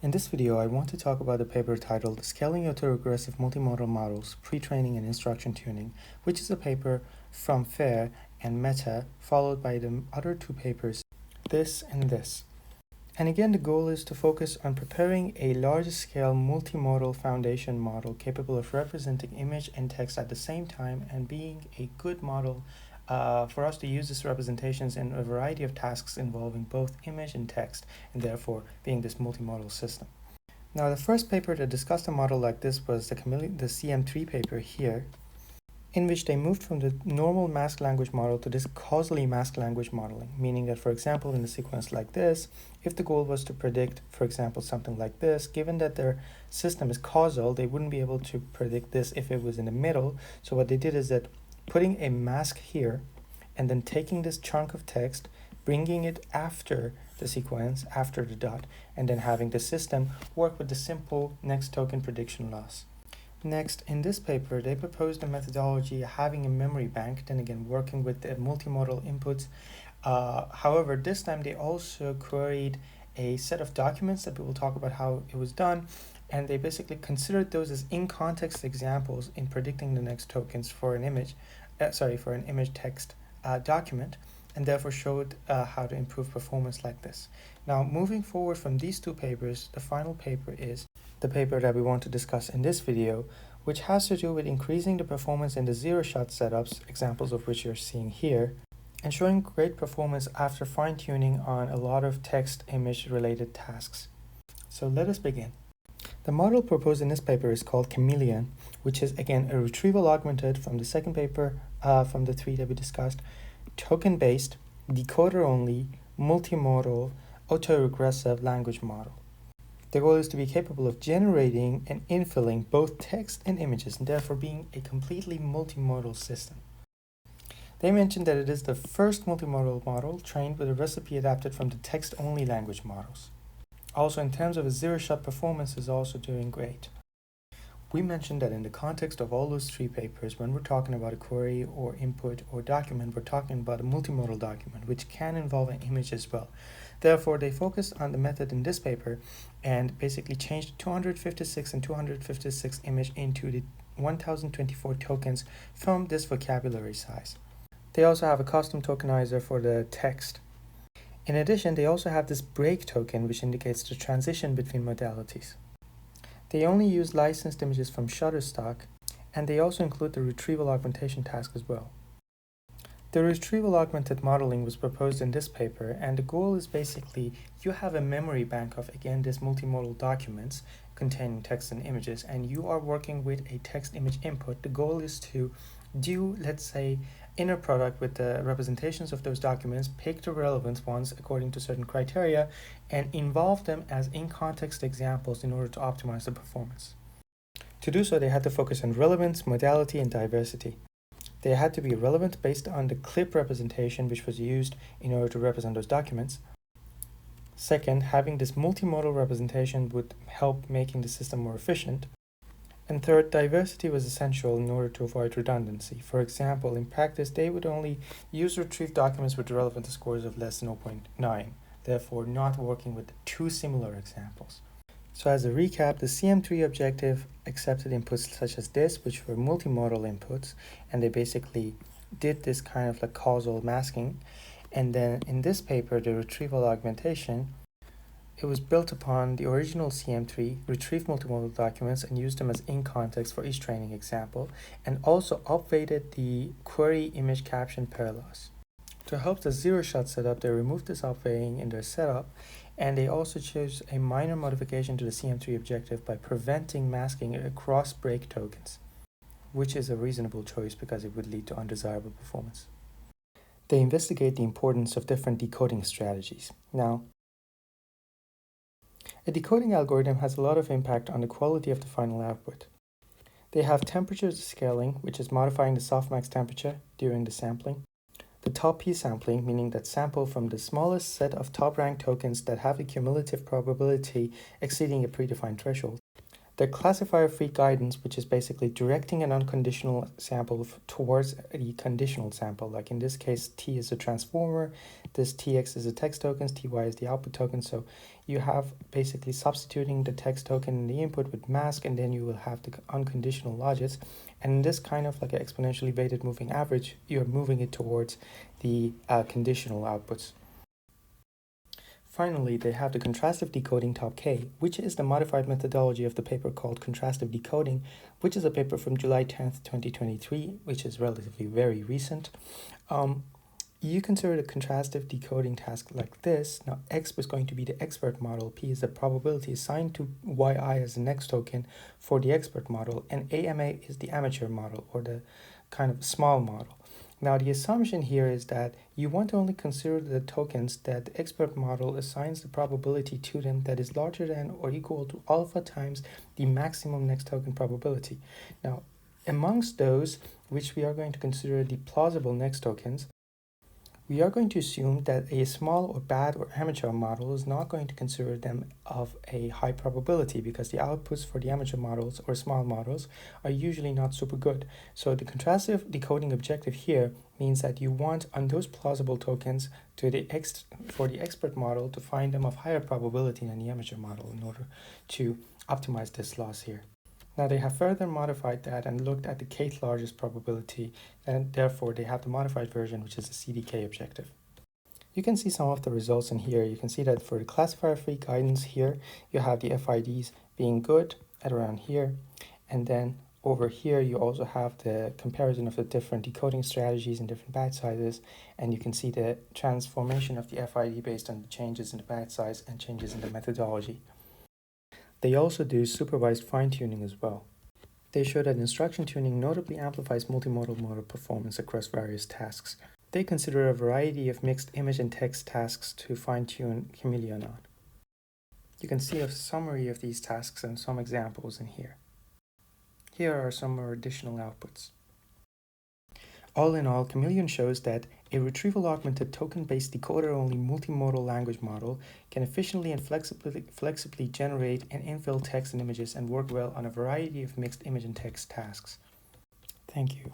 In this video, I want to talk about a paper titled Scaling Autoregressive Multi-Modal Models, Pre-Training and Instruction Tuning, which is a paper from FAIR and Meta, followed by the other two papers, this and this. And again, the goal is to focus on preparing a large-scale multimodal foundation model capable of representing image and text at the same time and being a good model for us to use these representations in a variety of tasks involving both image and text, and therefore being this multimodal system. Now, the first paper that discussed a model like this was the CM3 paper here, in which they moved from the normal masked language model to this causally masked language modeling, meaning that, for example, in a sequence like this, if the goal was to predict, for example, something like this, given that their system is causal, they wouldn't be able to predict this if it was in the middle. So what they did is that putting a mask here and then taking this chunk of text, bringing it after the sequence, after the dot, and then having the system work with the simple next token prediction loss. Next, in this paper, they proposed a methodology having a memory bank, then again working with the multimodal inputs. However, this time they also queried a set of documents that we will talk about how it was done, and they basically considered those as in-context examples in predicting the next tokens for an image, text document, and therefore showed how to improve performance like this. Now, moving forward from these two papers, the final paper is the paper that we want to discuss in this video, which has to do with increasing the performance in the zero-shot setups, examples of which you're seeing here, and showing great performance after fine-tuning on a lot of text-image related tasks. So let us begin. The model proposed in this paper is called Chameleon, which is again a retrieval augmented from the second paper from the three that we discussed, token-based, decoder-only, multimodal, autoregressive language model. The goal is to be capable of generating and infilling both text and images, and therefore being a completely multimodal system. They mentioned that it is the first multimodal model trained with a recipe adapted from the text-only language models. Also, in terms of a zero-shot performance, is also doing great. We mentioned that in the context of all those three papers, when we're talking about a query or input or document, we're talking about a multimodal document, which can involve an image as well. Therefore, they focused on the method in this paper and basically changed 256 and 256 image into the 1024 tokens from this vocabulary size. They also have a custom tokenizer for the text. In addition, they also have this break token, which indicates the transition between modalities. They only use licensed images from Shutterstock, and they also include the retrieval augmentation task as well. The retrieval augmented modeling was proposed in this paper, and the goal is basically you have a memory bank of, again, this multimodal documents containing text and images, and you are working with a text image input. The goal is to do, let's say, inner product with the representations of those documents, pick the relevant ones according to certain criteria, and involve them as in-context examples in order to optimize the performance. To do so, they had to focus on relevance, modality, and diversity. They had to be relevant based on the clip representation which was used in order to represent those documents. Second, having this multimodal representation would help making the system more efficient. And third, diversity was essential in order to avoid redundancy. For example, in practice, they would only use retrieved documents with relevant scores of less than 0.9, therefore not working with two similar examples. So as a recap, the CM3 objective accepted inputs such as this, which were multimodal inputs, and they basically did this kind of like causal masking. And then in this paper, the retrieval augmentation, it was built upon the original CM3, retrieved multimodal documents and used them as in-context for each training example, and also upweighted the query image caption pair loss. To help the zero-shot setup, they removed this upweighing in their setup, and they also chose a minor modification to the CM3 objective by preventing masking across break tokens, which is a reasonable choice because it would lead to undesirable performance. They investigate the importance of different decoding strategies. Now, a decoding algorithm has a lot of impact on the quality of the final output. They have temperature scaling, which is modifying the softmax temperature during the sampling. The top P sampling, meaning that sample from the smallest set of top rank tokens that have a cumulative probability exceeding a predefined threshold. The classifier-free guidance, which is basically directing an unconditional sample towards a conditional sample. Like in this case, T is a transformer, this TX is the text tokens, TY is the output token. So you have basically substituting the text token in the input with mask, and then you will have the unconditional logits. And in this kind of like an exponentially weighted moving average, you're moving it towards the conditional outputs. Finally, they have the contrastive decoding top K, which is the modified methodology of the paper called Contrastive Decoding, which is a paper from July 10th, 2023, which is relatively very recent. You consider the contrastive decoding task like this. Now, X is going to be the expert model, P is the probability assigned to YI as the next token for the expert model, and AMA is the amateur model, or the kind of small model. Now, the assumption here is that you want to only consider the tokens that the expert model assigns the probability to them that is larger than or equal to alpha times the maximum next token probability. Now, amongst those which we are going to consider the plausible next tokens, we are going to assume that a small or bad or amateur model is not going to consider them of a high probability, because the outputs for the amateur models or small models are usually not super good. So the contrastive decoding objective here means that you want on those plausible tokens for the expert model to find them of higher probability than the amateur model in order to optimize this loss here. Now they have further modified that and looked at the kth largest probability, and therefore they have the modified version, which is the CDK objective. You can see some of the results in here. You can see that for the classifier-free guidance here, you have the FIDs being good at around here, and then over here you also have the comparison of the different decoding strategies and different batch sizes, and you can see the transformation of the FID based on the changes in the batch size and changes in the methodology. They also do supervised fine-tuning as well. They show that instruction tuning notably amplifies multimodal model performance across various tasks. They consider a variety of mixed image and text tasks to fine-tune chameleon on. You can see a summary of these tasks and some examples in here. Here are some more additional outputs. All in all, Chameleon shows that a retrieval-augmented token-based decoder-only multimodal language model can efficiently and flexibly generate and infill text and images and work well on a variety of mixed image and text tasks. Thank you.